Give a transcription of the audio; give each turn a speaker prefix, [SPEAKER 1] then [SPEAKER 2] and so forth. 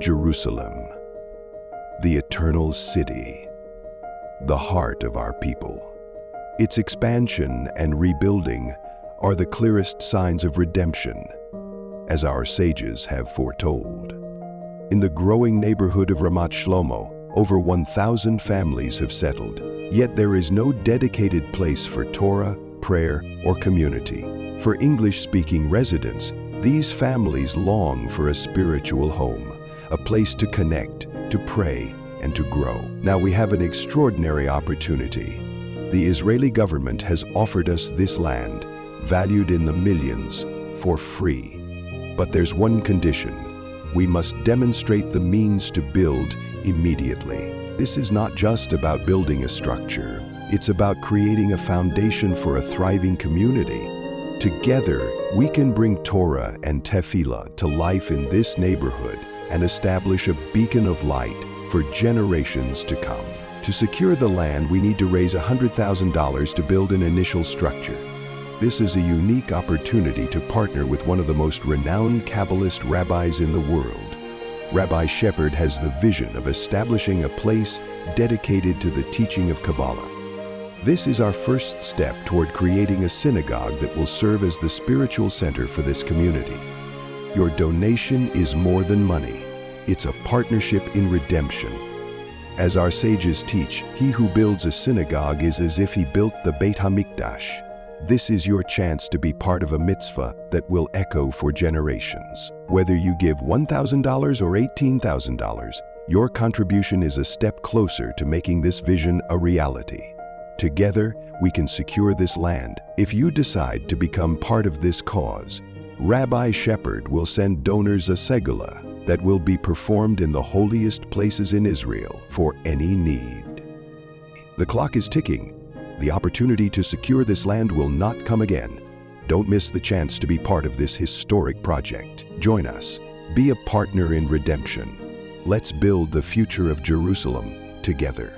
[SPEAKER 1] Jerusalem, the eternal city, the heart of our people. Its expansion and rebuilding are the clearest signs of redemption, as our sages have foretold. In the growing neighborhood of Ramat Shlomo, over 1,000 families have settled, yet there is no dedicated place for Torah, prayer, or community. For English-speaking residents, these families long for a spiritual home, a place to connect, to pray, and to grow. Now we have an extraordinary opportunity. The Israeli government has offered us this land, valued in the millions, for free. But there's one condition. We must demonstrate the means to build immediately. This is not just about building a structure. It's about creating a foundation for a thriving community. Together, we can bring Torah and Tefillah to life in this neighborhood and establish a beacon of light for generations to come. To secure the land, we need to raise $100,000 to build an initial structure. This is a unique opportunity to partner with one of the most renowned Kabbalist rabbis in the world. Rabbi Shepard has the vision of establishing a place dedicated to the teaching of Kabbalah. This is our first step toward creating a synagogue that will serve as the spiritual center for this community. Your donation is more than money. It's a partnership in redemption. As our sages teach, he who builds a synagogue is as if he built the Beit HaMikdash. This is your chance to be part of a mitzvah that will echo for generations. Whether you give $1,000 or $18,000, your contribution is a step closer to making this vision a reality. Together, we can secure this land. If you decide to become part of this cause, Rabbi Shepard will send donors a segula that will be performed in the holiest places in Israel for any need. The clock is ticking. The opportunity to secure this land will not come again. Don't miss the chance to be part of this historic project. Join us. Be a partner in redemption. Let's build the future of Jerusalem together.